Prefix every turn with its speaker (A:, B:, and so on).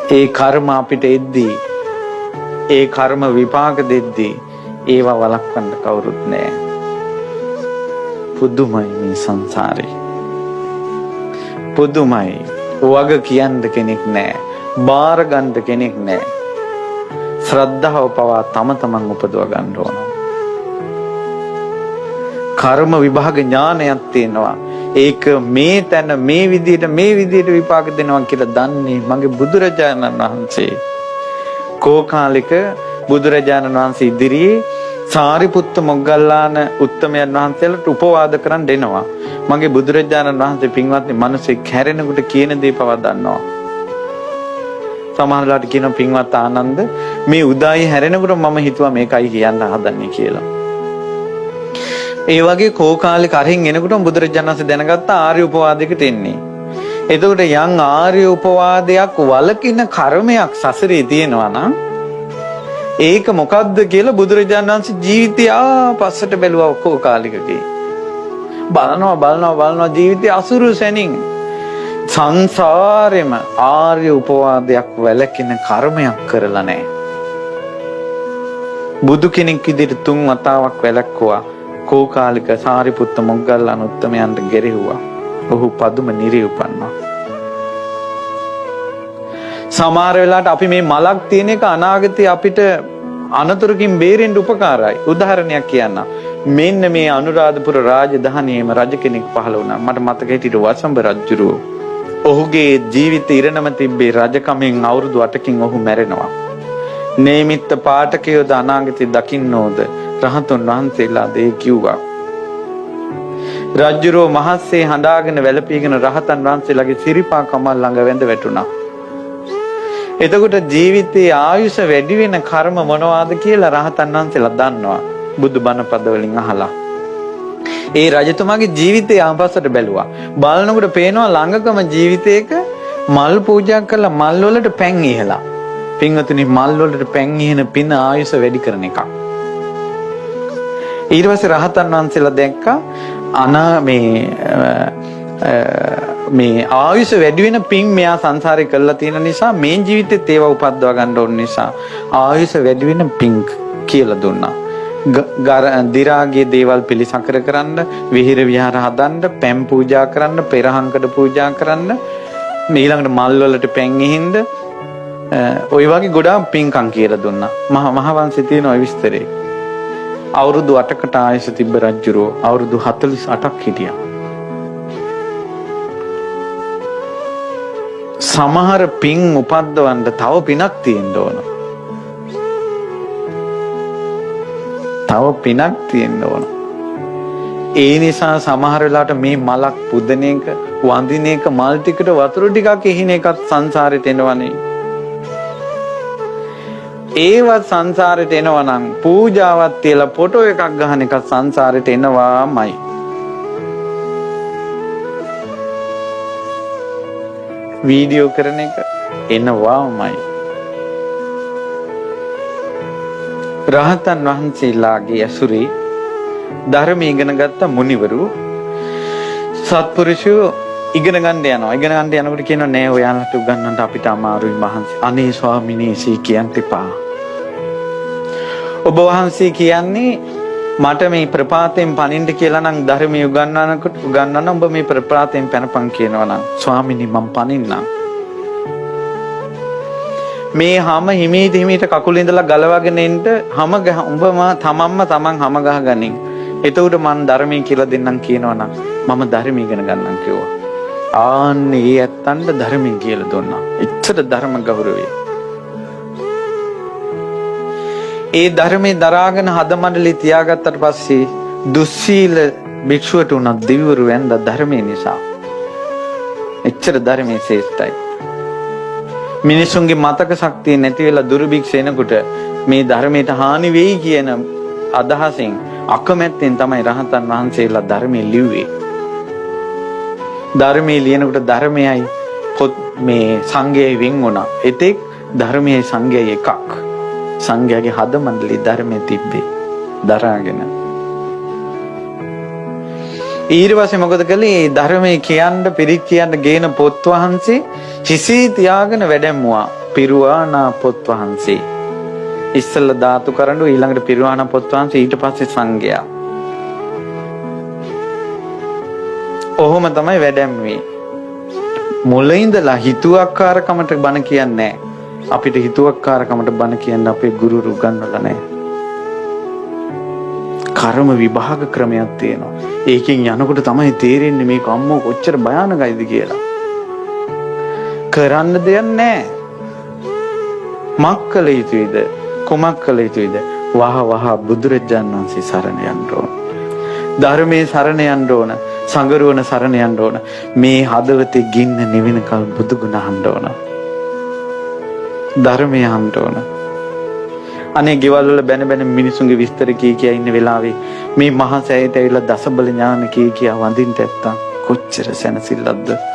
A: ඒ කර්ම අපිට එද්දී ඒ කර්ම විපාක දෙද්දී ඒවා වළක්වන්න කවුරුත් නැහැ. පුදුමයි මේ සංසාරේ. පුදුමයි. වග කියන්න කෙනෙක් නැහැ. බාර ගන්න කෙනෙක් නැහැ. ශ්‍රද්ධාව පවා තම තමන් උපදව ගන්න ඕන. කර්ම විභාග ඥානයක් තියෙනවා. ඒක මේ තැන මේ විදියට විපාක දෙනවා කියලා දන්නේ මගේ බුදුරජාණන් වහන්සේ. කෝකාලික බුදුරජාණන් වහන්සේ ඉදිරියේ සාරිපුත්ත මොග්ගල්ලාන උත්තමයන් වහන්සේලාට උපවාද කරන් දෙනවා. මගේ බුදුරජාණන් වහන්සේ පින්වත්නි මිනිස්සෙක් හැරෙනකොට කියන දේ පවා දන්නවා. සමහරලාට කියන පින්වත් ආනන්ද මේ උදායි හැරෙනකොට මම හිතුවා මේකයි කියන්න හදන්නේ කියලා. ඒ වගේ කෝකාලික අරින් එනකොට බුදුරජාණන් වහන්සේ දැනගත්ත ආර්ය උපවාදයකට එන්නේ. එතකොට යම් ආර්ය උපවාදයක් වලකින කර්මයක් සසරේ තියෙනවා නම් ඒක මොකද්ද කියලා බුදුරජාණන් වහන්සේ ජීවිතය ආපස්සට බැලුවා කෝකාලිකගේ. බලනවා ජීවිතය අසුරු සැනින් සංසාරෙම ආර්ය උපවාදයක් වැළකින කර්මයක් කරලා නැහැ. බුදු කෙනෙක් විදිහට 3 වතාවක් වැළක්වුවා. කෝකාලික සාරිපුත්ත මොග්ගල්ලාන උත්තමයන්ට ගෙරෙව්වා. ඔහු පදුම නිරේ උපන්නා. සමහර වෙලාවට අපි මේ මලක් තියෙන එක අනාගතේ අපිට අනතුරකින් බේරෙන්න උපකාරයි. උදාහරණයක් කියන්න. මෙන්න මේ අනුරාධපුර රාජධානියේම රජ කෙනෙක් පහළ වුණා. මට මතක හිටියට වසඹ රජුරෝ. ඔහුගේ ජීවිතය ඉරණම තිබ්බේ රජකමෙන් අවුරුදු 8කින් ඔහු මැරෙනවා. නේමිත්ත පාඨකයෝද අනාගතේ දකින්නෝද රහතුන් වහන්සේලා දේ කිව්වා. රජුරෝ මහත්සේ හඬාගෙන වැළපීගෙන රහතන් වහන්සේලාගේ සිරිපා කමල් ළඟ වැඳ වැටුණා. එතකොට ජීවිතයේ ආයුෂ වැඩි වෙන කර්ම මොනවාද කියලා රහතන් වහන්සේලා දන්නවා. බුදු බණ පද වලින් අහලා. ඒ රජතුමාගේ ජීවිතය ආපස්සට බැලුවා. බලනකොට පේනවා ළඟකම ජීවිතයක මල් පූජා කරලා මල් වලට පැන් ඉහලා. පින්වතුනි මල් වලට පැන් ඉහන පින ආයුෂ වැඩි කරන එකක්. ඊට පස්සේ රහතන් වහන්සේලා දැක්කා මේ ආයුෂ වැඩි වෙන පින් මෙයා සංසාරේ කරලා තියෙන නිසා මේ ජීවිතේත් ඒවා උපද්දවා ගන්න ඕන නිසා ආයුෂ වැඩි වෙන පින් කියලා දුන්නා. දිරාගේ දේවල් පිළිසකර කරන්න, විහිර විහාර හදන්න, පැන් පූජා කරන්න, පෙරහංකඩ පූජා කරන්න, ඊළඟට මල් වලට පැන් ඉහින්ද ඔය වගේ ගොඩාක් පින්කම් කියලා දුන්නා. මහවංශයේ තියෙන ඔය විස්තරේ. අවුරුදු 8කට ආයුෂ තිබ්බ රජුරෝ අවුරුදු 48ක් හිටියා. සමහර පින් උපද්දවන්න තව පිනක් තියෙන්න ඕන. තව පිනක් තියෙන්න ඕන. ඒ නිසා සමහර වෙලාවට මේ මලක් පුදන එක, වඳින එක, මල් ටිකට වතුර ටිකක් එහින එකත් සංසාරෙට එනවනේ. ඒවත් සංසාරෙට එනවා නම් පූජාවක් තියලා ෆොටෝ එකක් ගහන එකත් සංසාරෙට එනවාමයි. වීඩියෝ කරන එක එනවාමයි. රහතන් වහන්සේලාගේ ඇසුරේ ධර්ම ඉගෙන ගත්ත මුනිවරු සත්පුරුෂයෝ ඉගෙන ගන්න යනවා. ඉගෙන ගන්න යනකොට කියනවා නෑ ඔයාලට උගන්වන්න අපිට අමාරුයි මහන්සි. අනේ ස්වාමිනේ සී කියන්න එපා. ඔබ වහන්සේ කියන්නේ මට මේ ප්‍රපාතයෙන් පනින්න කියලා නම් ධර්මයේ උගන්වන්න ඔබ මේ ප්‍රපාතයෙන් පැනපන් කියනවා නම් ස්වාමිනේ මම පනින්නම්. මේ හැම හිමීට කකුල ඉඳලා ගලවගෙන එන්න හැම උඹම තමන් හැම ගහගනින්. එතකොට මම ධර්මයේ කියලා දෙන්නම් කියනවා නම් මම ධර්ම ඉගෙන ගන්නම් කිව්වා. ආන්නේ ඒ ඇත්තන්ට ධර්මයෙන් කියලා දුන්නා. එච්චර ධර්ම ගෞරවය. ඒ ධර්මයේ දරාගෙන හදමණ්ඩලේ තියාගත්තට පස්සේ දුස්සීල භික්ෂුවට උනත් දෙවිවරු වැඳ ධර්මයේ නිසා. එච්චර ධර්මයේ ශ්‍රේෂ්ඨයි. මිනිසුන්ගේ මතක ශක්තිය නැති වෙලා දුර්භික්ෂ එනකොට මේ ධර්මයට හානි වෙයි කියන අදහසෙන් අකමැත්තෙන් තමයි රහතන් වහන්සේලා ධර්මයේ ලිව්වේ. ධර්මයේ ලියනකොට ධර්මයයි මේ සංඝයයි වෙන් වුණා. එතෙක් ධර්මයයි සංඝයයි එකක්. සංඝයාගේ හද මණ්ඩලී ධර්මයේ තිබ්බේ දරාගෙන. ඊට පස්සේ මොකද කළේ? ධර්මයේ කියන්න පිරිත් කියන්න ගේන පොත් වහන්සේ හිසේ තියාගෙන වැඩමුවා. පිරුවානා පොත් වහන්සේ. ඉස්සෙල්ලා ධාතු කරඬුව, ඊළඟට පිරුවානා පොත් වහන්සේ, ඊට පස්සේ සංඝයා. ඔහොම තමයි වැඩැම්මේ. මුලින් ඉඳලා හිතුවක්කාරකමට බණ කියන්නේ නැහැ. අපිට හිතුවක්කාරකමට බණ කියන්න අපේ ගුරුවරු උගන්වලා නැහැ. කර්ම විභාග ක්‍රමයක් තියෙනවා. ඒකෙන් යනකොට තමයි තේරෙන්නේ මේක අම්මෝ කොච්චර භයානකයිද කියලා. කරන්න දෙයක් නැහැ. මක් කළ යුතුයිද? කුමක් කළ යුතුයිද? වහ වහ බුදුරජාණන් වහන්සේ සරණ යන්න ඕන. ධර්මයේ සරණ යන්න ඕන. සංගරුවන සරණ යන්න ඕන. මේ හදවතේ ගින්න නිවෙනකල් බුදු ගුණ අහන්න ඕන. ධර්මය අහන්න ඕන. අනේ ගෙවල් වල බැන බැන මිනිසුන්ගේ විස්තර කී කියා ඉන්න වෙලාවේ මේ මහා සෑයට ඇවිල්ලා දසබල ඥාන කී කියා වඳින්න නැත්තම් කොච්චර සැනසෙල්ලක්ද?